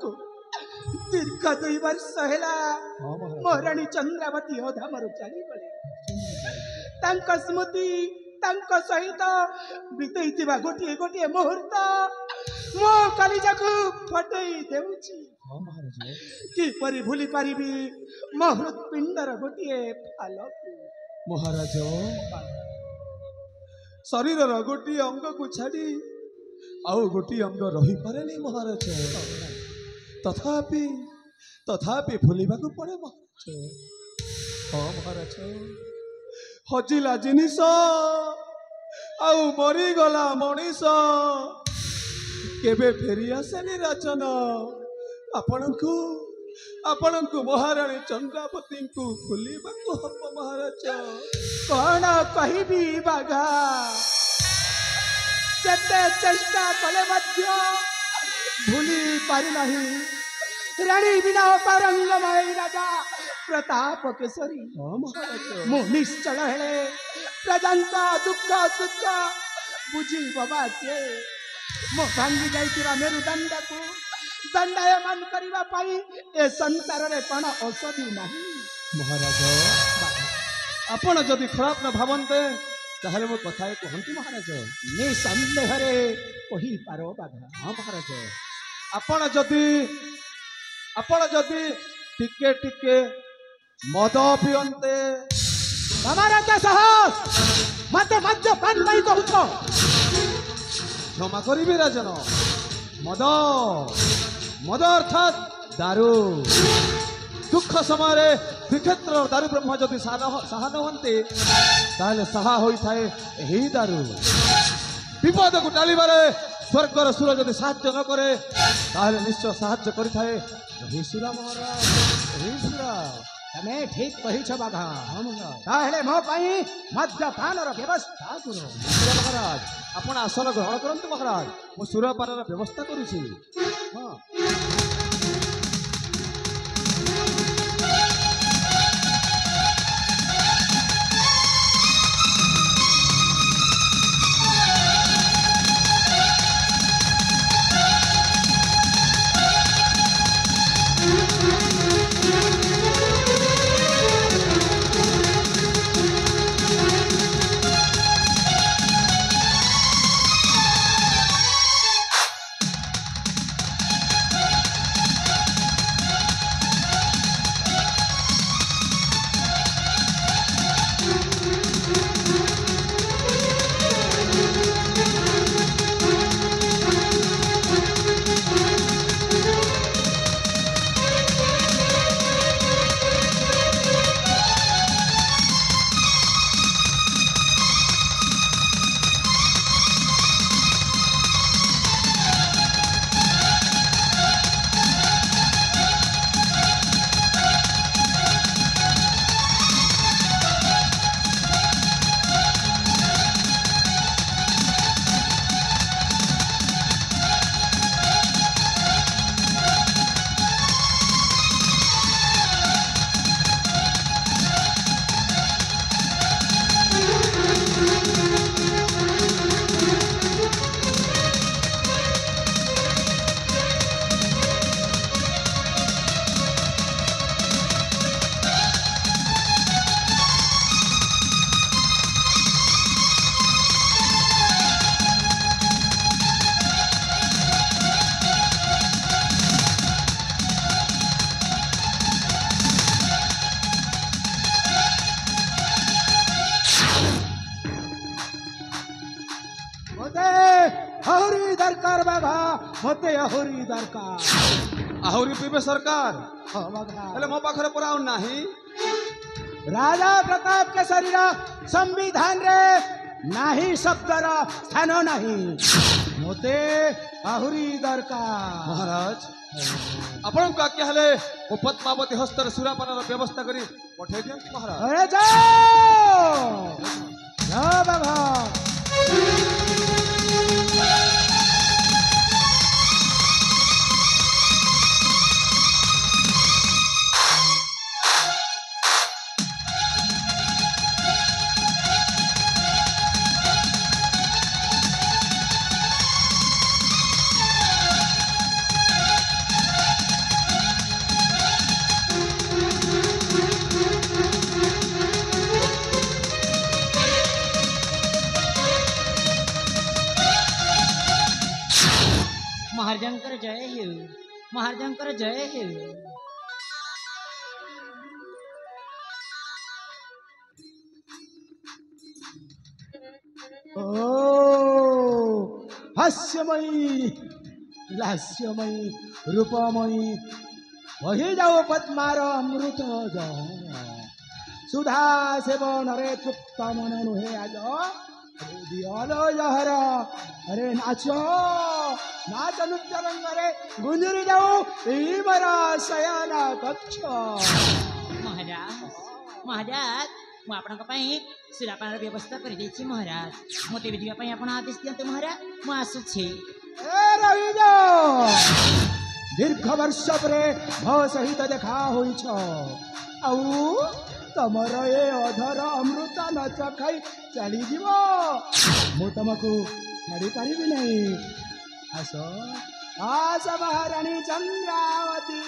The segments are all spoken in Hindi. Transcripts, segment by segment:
को दीर्घ 2 वर्ष है महाराणी चंद्रावती अधामर चली गले स्मृति सहित बीतई गोटे गोटे मुहूर्त मो कलिजा को फटई देउछि किपरि भूली पारिबी मो हृदपिंडर गोटे फाल महाराज शरीर गोटे अंग को छाड़ी आउ गोटे अंग रही पारे नहीं महाराज तथापि तथापि भूलिबा को पड़े महाराज हाँ महाराज हजिला जिनिस आउ मरीगला मनीष केबे फेरी आसेनी राजन आपणको आपणको महाराणी चंद्रावती को भूलिबा को हम महाराज कौन कहिबी बाघा जते चेष्टा कले मध्य भूली पारि नहीं रानी बिना पारंगमय राजा प्रताप केसरी मु निश्चल हेले प्रजांका दुख सुख बुझी बाबा के मो भांगी जाइतिरा मेरुदंड को दंडायमान करिबा पाई ए संसार रे कोन औषधि नहीं महाराज आपण जदि खराब न भावन्ते ताहले मो कथाए कहंती महाराज निसंदेह रे कहि पारो बाधा हाँ महाराज आपण जदि टिके टिके मद पियन्ते महाराज साहस मत मध्य पान नहीं कहूछ क्षमा करिबे राजन मद मद अर्थात दारू दुख समय श्रीक्षेत्र दारू ब्रह्म जदि साहा नहंते ताहले साहा होई थाए एही दारू विपद को टालिबारे स्वर्गर सुर जदि साहाय्य न करे ताहले निश्चय साहाय्य करि थाए एही सुरा महाराज एही सुरा तमे ठीक कहिछ बाघा ताहले मो पई मद्यपानर व्यवस्था करो महाराज आपण आसन ग्रहण करंतु महाराज मो सुरपानर व्यवस्था करूछि हां दरकार बाबा मते आहुरी दरकार आहुरी पीबे सरकार हेले मो पाखरे पुराउ नाही राजा प्रताप के शरीर संविधान रे नाही शब्दर स्थान नाही मते आहुरी दरकार महाराज आपण का क्या हले वो पद्मावती हस्तर सुरापानर व्यवस्था करी पठे दियंत महाराज अरे जाओ जा बाबा महाराजंकर जय हो महाराजंकर जय हो ओ हास्यमयी लास्यमयी रूपमयी वही जाओ पद्मार अमृत जाओ सुधा सेवन रे तृप्त मन नुहे आज दियालो जहर अरे नाचो नाच नृत्य रंग रे गुंजरी जाओ मरा शयन कक्ष महाराज महाराज ମୁଁ ଆପଣଙ୍କ ପାଇଁ ସୁରାପାନର ବ୍ୟବସ୍ଥା କରିଦେଇଛି ମହାରାଜ ମୋତେ ବି ଯିବା ପାଇଁ ଆପଣ ଆଦେଶ ଦିଅନ୍ତୁ ମହାରାଜ ମୁଁ ଆସୁଛି ए रविजो दीर्घ वर्ष परे भो सहित देखा होइछ आउ तमर ए अधर अमृत नच खाई चली जीव मु तुमको छाड़ी पारिबी नहीं आस आस महारानी चंद्रावती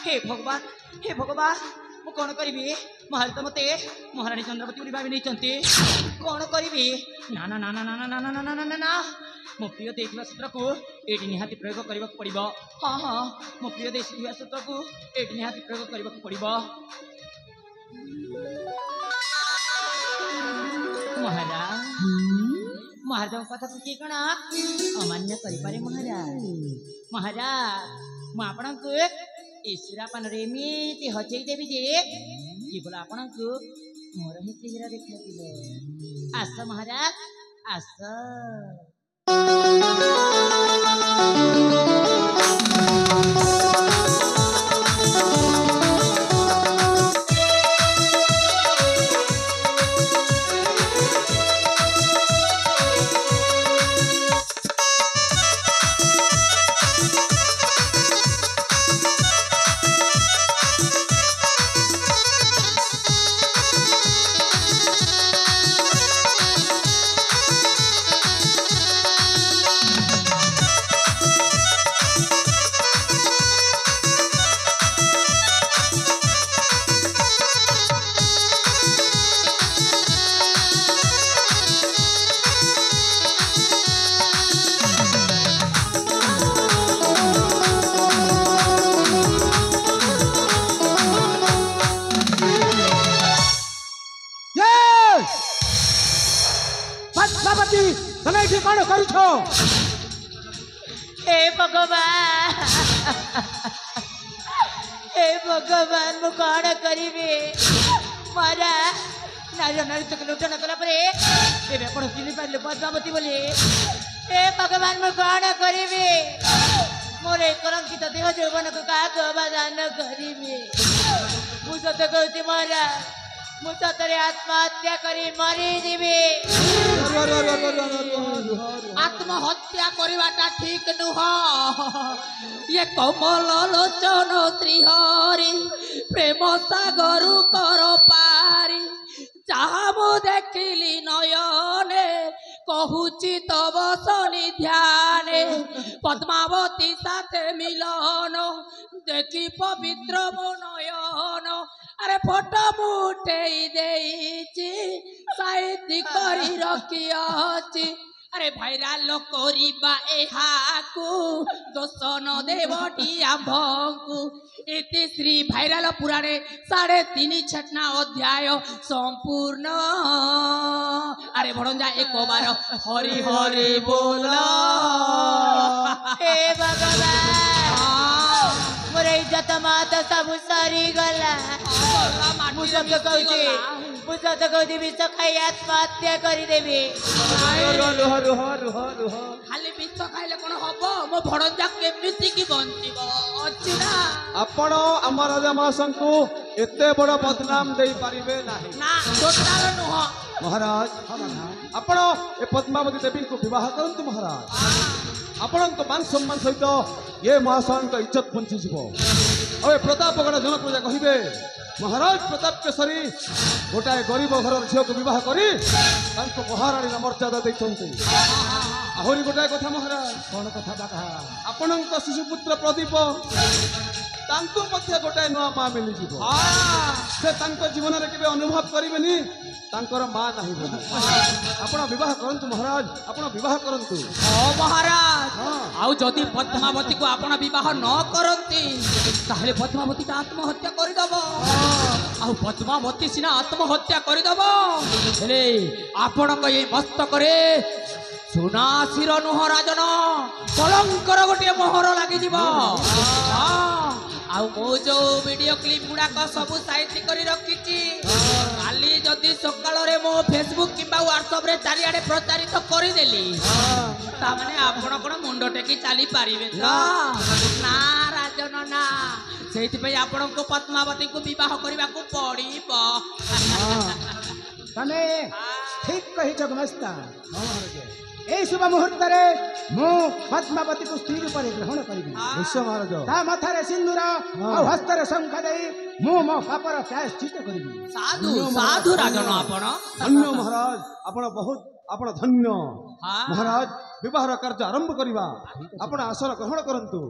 हे भगवान ମୁଁ କ'ଣ କରିବି ମହାରାଜ ତ ମୋତେ ମହାରାଣୀ ଚନ୍ଦ୍ରବତୀ ବୋଲି ଭାବି ନେଇଛନ୍ତି କ'ଣ କରିବି ନା ନା ନା ନା ନା ନା ନା ନା ନା ନା ନା ମୋ ପ୍ରିୟ ଦେଇଥିବା ସୂତ୍ରକୁ ଏଇଠି ନିହାତି ପ୍ରୟୋଗ କରିବାକୁ ପଡ଼ିବ ହଁ ହଁ ମୋ ପ୍ରିୟ ଦେଇଥିବା ସୂତ୍ରକୁ ଏଇଠି ନିହାତି ପ୍ରୟୋଗ କରିବାକୁ ପଡ଼ିବ ମହାରାଜଙ୍କ କଥାକୁ କିଏ କ'ଣ ଅମାନ୍ୟ କରିପାରେ ମହାରାଜ ମୁଁ ଆପଣଙ୍କୁ ସୁରାପାନରେ ଏମିତି ହଜେଇ ଦେବି ଯେ କେବଳ ଆପଣଙ୍କୁ ମୋର ହିଁ ଚେହେରା ଦେଖାଯିବ ଆସ ମହାରାଜ ଆସ तमे एठी कोन करू हे भगवान मु कौन करी मारा नारी नारी तक लुटन कला परे ए आपण चिनी पाइले पद्मावती बोली हे भगवान मु कौन करी मोरे कलंकित देह जौवन को का अवदान करी मु सत कहती मारा मु सतरे आत्महत्या करी मरी जीवी आत्महत्या करवाटा ठीक नुह ये कमल लोचन श्रीहरि प्रेम सागर कर पारी जहाँ मु देखिली नयने कहूची तब शनि ध्याने पद्मावती साथे मिलन देखी पवित्र मो नयन अरे फोटो मुठे देइची साइती करी रखी अछि अरे भाइराल करिबा एहाकू दोसन देवटी आंभंकू इति श्री भाइराल पुराणे 3.5 छटना अध्याय संपूर्ण अरे भणजा एक बार हरि हरि बोल हे भगवान मोर इज्जत मात सब सरी गला मुझे कहती विष खाई आत्महत्या करदेवी खाली विष खाइले कौन हम मो भणजा केमिति की बंचिब अछि ना आपण आम राजा महाशंकु एते बड़ बदनाम दे पारिबे नाही ना टोटाल नुह महाराज आपण ए पद्मावती देवी को विवाह करंतु महाराज आपण तो मान सम्मान सहित ये महाशंक इज्जत बंची जीवो अबे प्रतापगढ़ जनक पूजा कहिबे महाराज प्रताप केसरी गोटाए गरीब घर झील को विवाह करी महाराणी मर्यादा देते आहरी गोटाए कथा महाराज कौन कथा बाका आपण शिशुपुत्र प्रदीप ତାଙ୍କୁ ମଧ୍ୟ ଗୋଟାଏ ନୂଆ ମା ମିଳିଯିବ। ହଁ ସେ ତାଙ୍କ ଜୀବନରେ କେବେ ଅନୁଭବ କରିବେନି ତାଙ୍କର ମା ନାହିଁ ବୋଲି। ଆପଣ ବିବାହ କରନ୍ତୁ ମହାରାଜ, ଆପଣ ବିବାହ କରନ୍ତୁ। ଓ ମହାରାଜ ହଁ। ଆଉ ଯଦି ପଦ୍ମାବତୀକୁ ଆପଣ ବିବାହ ନ କରନ୍ତି ତାହେଲେ ପଦ୍ମାବତୀଟା ଆତ୍ମହତ୍ୟା କରିଦବ। ଆଉ ପଦ୍ମାବତୀ ସିନା ଆତ୍ମହତ୍ୟା କରିଦବ ହେଲେ ଆପଣଙ୍କ ଏଇ ମସ୍ତକରେ ସୁନାସିର ନୁହଁ ରାଜନ କଳଙ୍କର ଗୋଟିଏ ମୋହର ଲାଗିଯିବ। ଆଉ ମୁଁ ଯୋଉ ଭିଡିଓ କ୍ଲିପ ଗୁଡାକ ସବୁ ସାଇଟ୍ କରି ରଖିଛି କାଲି ଯଦି ସକାଳରେ ମୋ ଫେସବୁକ୍ କିମ୍ବା ହ୍ୱାଟ୍ସଆପରେ ଚାରିଆଡେ ପ୍ରଚାରିତ କରିଦେଲି ତାମାନେ ଆପଣ କଣ ମୁଣ୍ଡ ଟେକି ଚାଲି ପାରିବେ ତ? ନା ରାଜନ ନା, ସେଇଥିପାଇଁ ଆପଣଙ୍କୁ ପଦ୍ମାବତୀଙ୍କୁ ବିବାହ କରିବାକୁ ପଡିବ। ତମେ ଠିକ କହିଛ ଗୁମାସ୍ତା। এই শুভ মুহূর্তে মু পদ্মাবতী স্ত্রী রূপে গ্রহণ করিবি। ନିଶ୍ଚୟ ମହାରାଜ। তা মাথারে সিন্দুর আর হস্তরে শঙ্খ দেই মু মো পাপর প্রাୟଶ୍ଚିତ করিবি। ସାଧୁ ସାଧୁ ରାଜନ ଆପଣ। ଧନ୍ୟ ମହାରାଜ, ଆପଣ ଧନ୍ୟ। ହଁ। ମହାରାଜ ବିବାହର କାର୍ଯ୍ୟ ଆରମ୍ଭ କରିବା। ଆପଣ ଆସନ ଗ୍ରହଣ କରନ୍ତୁ।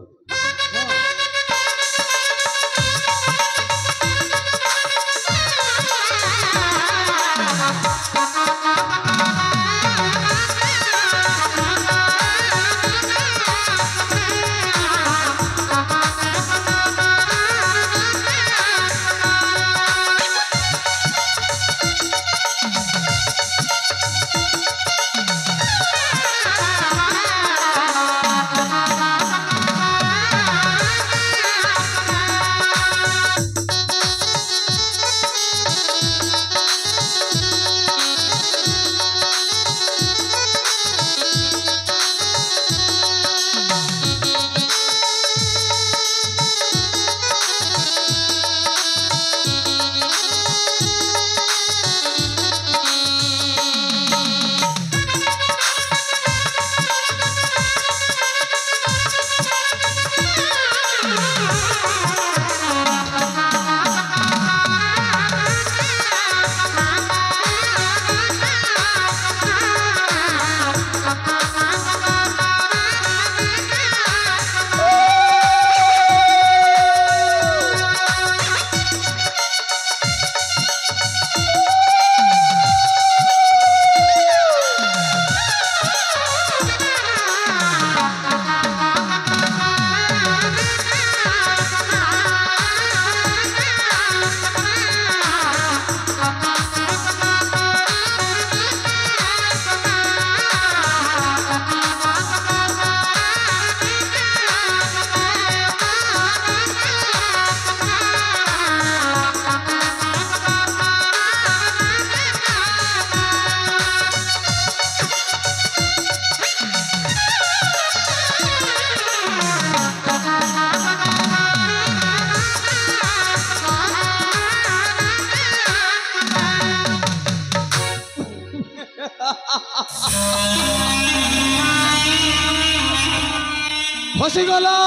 ଫସିଗଲା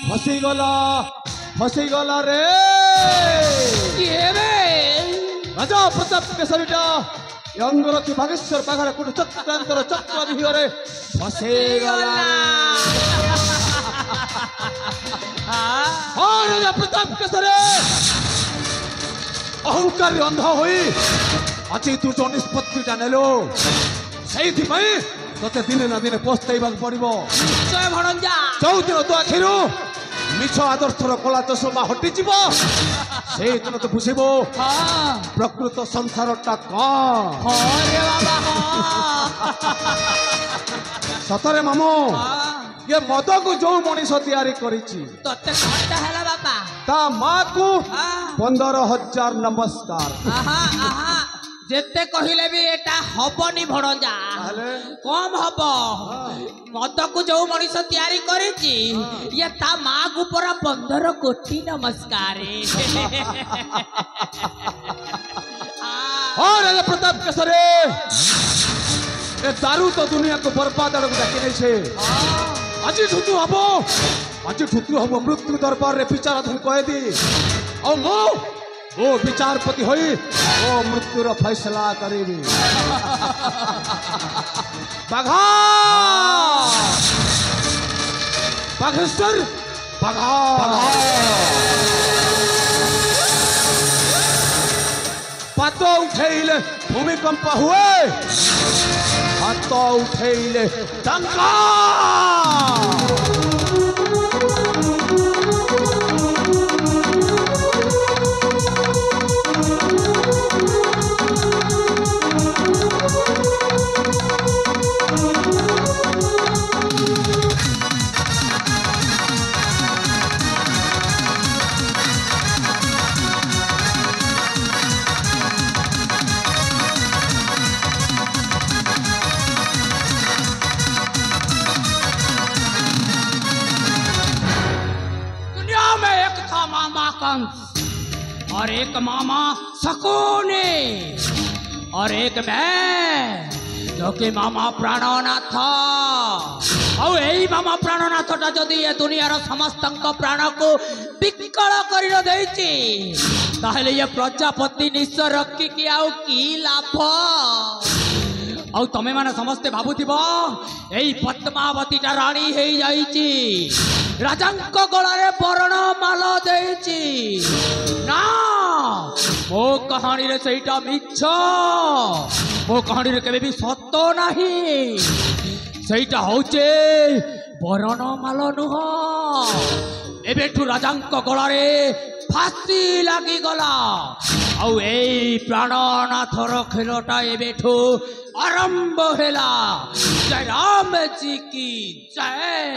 ଫସିଗଲା ଫସିଗଲା ରେ ରାଜା ପ୍ରତାପ କେଶରୀଟା ଅଙ୍ଗରକ୍ଷୀ ବାଗେଶ୍ୱର ପାଖରେ କୋଟି ଚକ୍ରାନ୍ତର ଚକ୍ର ବିହରେ ଫସିଗଲା। ହଁ ରାଜା ପ୍ରତାପ କେଶରୀ ଅହଙ୍କାରୀ ଅନ୍ଧ ହୋଇ ଆଜି ତୁ ଯୋଉ ନିଷ୍ପତ୍ତିଟା ନେଲୁ ସେଇଥିପାଇଁ ତତେ ଦିନେ ନା ଦିନେ ପସ୍ତେଇବାକୁ ପଡିବ। ନିଶ୍ଚୟ ଭଣଞ୍ଜା। ଯୋଉଦିନ ତୋ ଆଖିରୁ ମିଛ ଆଦର୍ଶର କଳା ଚଷମା ହଟିଯିବ ସେଇଦିନ ତୁ ବୁଝିବୁ ପ୍ରକୃତ ସଂସାରଟା କଣ। ସତରେ ମାମୁଁ ଏ ମଦକୁ ଯୋଉ ମଣିଷ ତିଆରି କରିଛି ତତେ କଣଟା ହେଲା ବାପା? ତା ମାକୁ 15,000 ନମସ୍କାର। ଯେତେ କହିଲେ ବି ଏଟା ହବନି ଭଣଜା, କମ ହବ। ମଦକୁ ଯୋଉ ମଣିଷ ତିଆରି କରିଛି ଇଏ ତା ମାକୁ ପରା 15 କୋଟି ନମସ୍କାର। ରାଜା ପ୍ରତାପ କେଶରୀ ଏ ଦାରୁ ତ ଦୁନିଆକୁ ବର୍ବାଦ ଆଡକୁ ଡାକି ନେଇছে। ଆଜି ଠୁତୁ ହବ ମୃତ୍ୟୁ ଦରବାରରେ ବିଚାରାଧୀନ କଏଦି ଆଉ ମୁଁ ଓ ବିଚାରପତି ହୋଇ ଓ ମୃତ୍ୟୁର ଫୈସଲା କରିବି। ବାଘେଶ୍ୱର पाद उठेले भूमिकंप हुए, हाथ उठेले दंगा। और एक मामा शकुनी और एक मैं जो कि मामा प्राणनाथ। और यही मामा प्राणनाथटा जदि ये दुनियार समस्त प्राण को विकल कर देछि ताहले ये प्रजापति निश्चय रखिकी आउ की लाभ। आउ तमे माने समस्ते भाबुथिबो एई पद्मावतीटा रानी हेई जाईची, राजांक गलारे बरण माल देछि ना। मो कहानी रे सेटा मिछ, मो कहानी रे केबे भी सत्य नाही। सेटा होचे बरण माल नुह। एबेठु राजांक गलारे फांसी लागी गला। आउ एई प्राणनाथर खेलटा एबेठु आरंभ हेला। जय राम जी की जय।